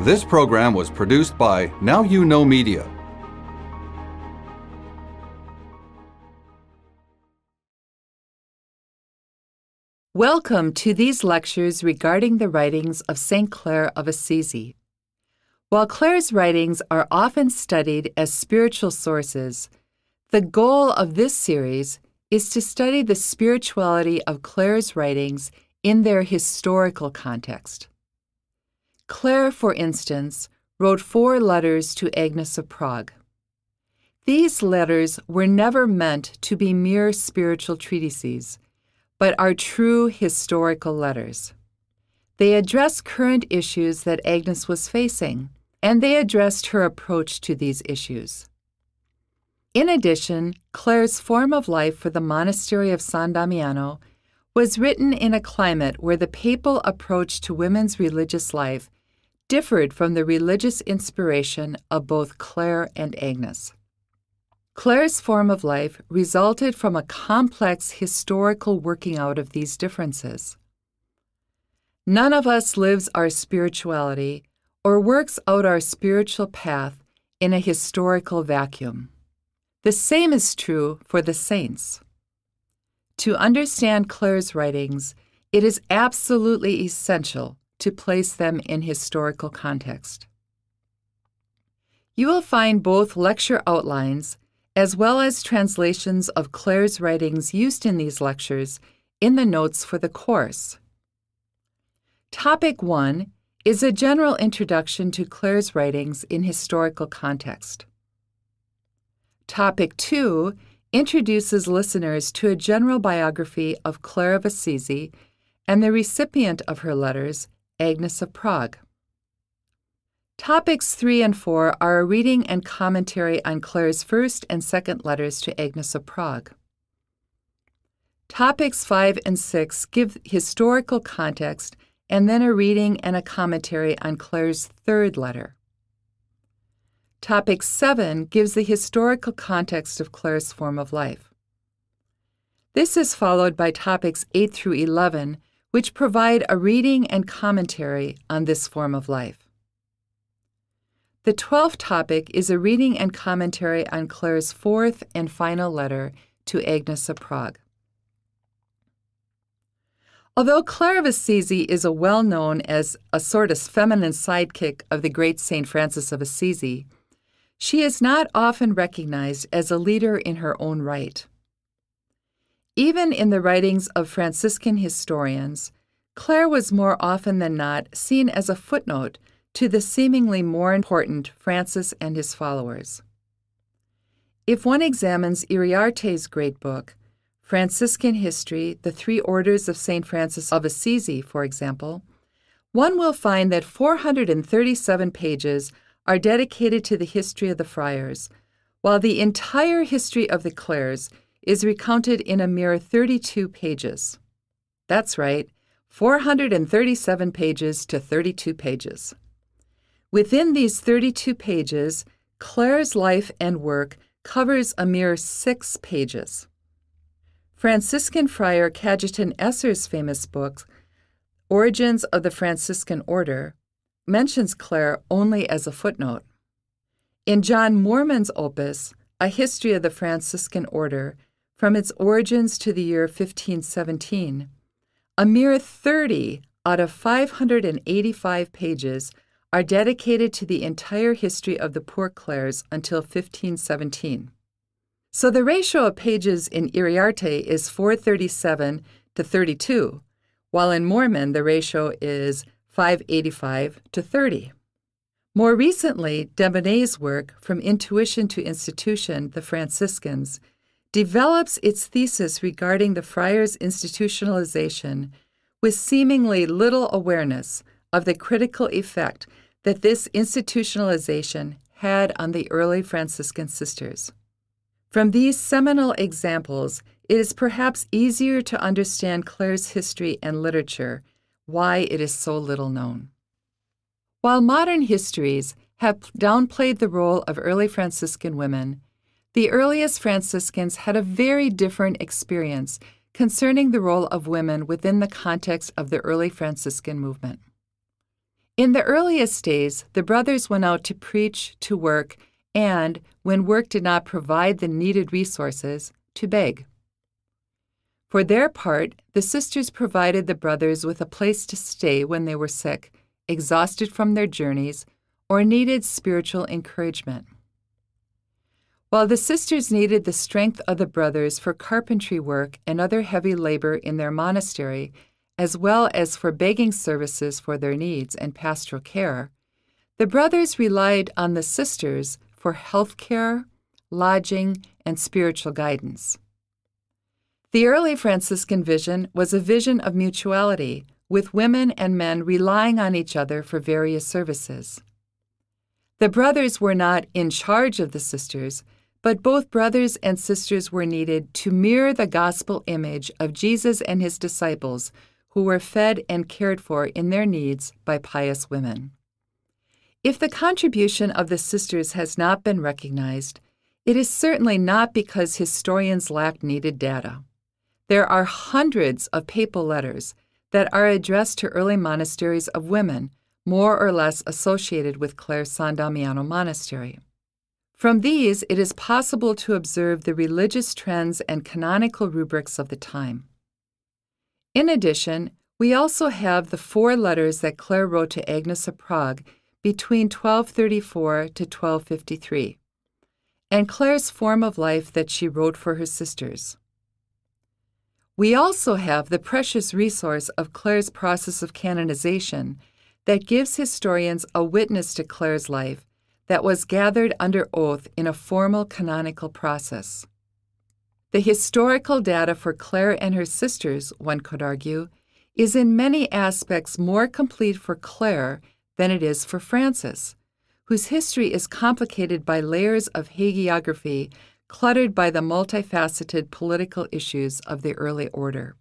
This program was produced by Now You Know Media. Welcome to these lectures regarding the writings of St. Clare of Assisi. While Clare's writings are often studied as spiritual sources, the goal of this series is to study the spirituality of Clare's writings in their historical context. Clare, for instance, wrote 4 letters to Agnes of Prague. These letters were never meant to be mere spiritual treatises, but are true historical letters. They address current issues that Agnes was facing, and they addressed her approach to these issues. In addition, Clare's form of life for the monastery of San Damiano was written in a climate where the papal approach to women's religious life differed from the religious inspiration of both Clare and Agnes. Clare's form of life resulted from a complex historical working out of these differences. None of us lives our spirituality or works out our spiritual path in a historical vacuum. The same is true for the saints. To understand Clare's writings, it is absolutely essential to place them in historical context. You will find both lecture outlines as well as translations of Clare's writings used in these lectures in the notes for the course. Topic 1 is a general introduction to Clare's writings in historical context. Topic 2 introduces listeners to a general biography of Clare of Assisi and the recipient of her letters, Agnes of Prague. Topics 3 and 4 are a reading and commentary on Clare's first and second letters to Agnes of Prague. Topics 5 and 6 give historical context and then a reading and a commentary on Clare's third letter. Topic 7 gives the historical context of Clare's form of life. This is followed by topics 8 through 11, which provide a reading and commentary on this form of life. The 12th topic is a reading and commentary on Clare's fourth and final letter to Agnes of Prague. Although Clare of Assisi is well-known as a sort of feminine sidekick of the great St. Francis of Assisi, she is not often recognized as a leader in her own right. Even in the writings of Franciscan historians, Clare was more often than not seen as a footnote to the seemingly more important Francis and his followers. If one examines Iriarte's great book, Franciscan History, The Three Orders of St. Francis of Assisi, for example, one will find that 437 pages are dedicated to the history of the friars, while the entire history of the Clares is recounted in a mere 32 pages. That's right, 437 pages to 32 pages. Within these 32 pages, Clare's life and work covers a mere 6 pages. Franciscan friar Cajetan Esser's famous book, Origins of the Franciscan Order, mentions Clare only as a footnote. In John Moorman's opus, A History of the Franciscan Order, from its origins to the year 1517, a mere 30 out of 585 pages are dedicated to the entire history of the poor Clares until 1517. So the ratio of pages in Iriarte is 437 to 32, while in Moorman the ratio is 585 to 30. More recently, Debonnet's work, From Intuition to Institution, The Franciscans, develops its thesis regarding the friars' institutionalization with seemingly little awareness of the critical effect that this institutionalization had on the early Franciscan sisters. From these seminal examples, it is perhaps easier to understand Clare's history and literature, why it is so little known. While modern histories have downplayed the role of early Franciscan women, the earliest Franciscans had a very different experience concerning the role of women within the context of the early Franciscan movement. In the earliest days, the brothers went out to preach, to work, and, when work did not provide the needed resources, to beg. For their part, the sisters provided the brothers with a place to stay when they were sick, exhausted from their journeys, or needed spiritual encouragement. While the sisters needed the strength of the brothers for carpentry work and other heavy labor in their monastery, as well as for begging services for their needs and pastoral care, the brothers relied on the sisters for health care, lodging, and spiritual guidance. The early Franciscan vision was a vision of mutuality, with women and men relying on each other for various services. The brothers were not in charge of the sisters, but both brothers and sisters were needed to mirror the gospel image of Jesus and his disciples, who were fed and cared for in their needs by pious women. If the contribution of the sisters has not been recognized, it is certainly not because historians lack needed data. There are hundreds of papal letters that are addressed to early monasteries of women, more or less associated with Clare San Damiano Monastery. From these, it is possible to observe the religious trends and canonical rubrics of the time. In addition, we also have the 4 letters that Clare wrote to Agnes of Prague between 1234 to 1253, and Clare's form of life that she wrote for her sisters. We also have the precious resource of Clare's process of canonization that gives historians a witness to Clare's life that was gathered under oath in a formal canonical process. The historical data for Clare and her sisters, one could argue, is in many aspects more complete for Clare than it is for Francis, whose history is complicated by layers of hagiography cluttered by the multifaceted political issues of the early order.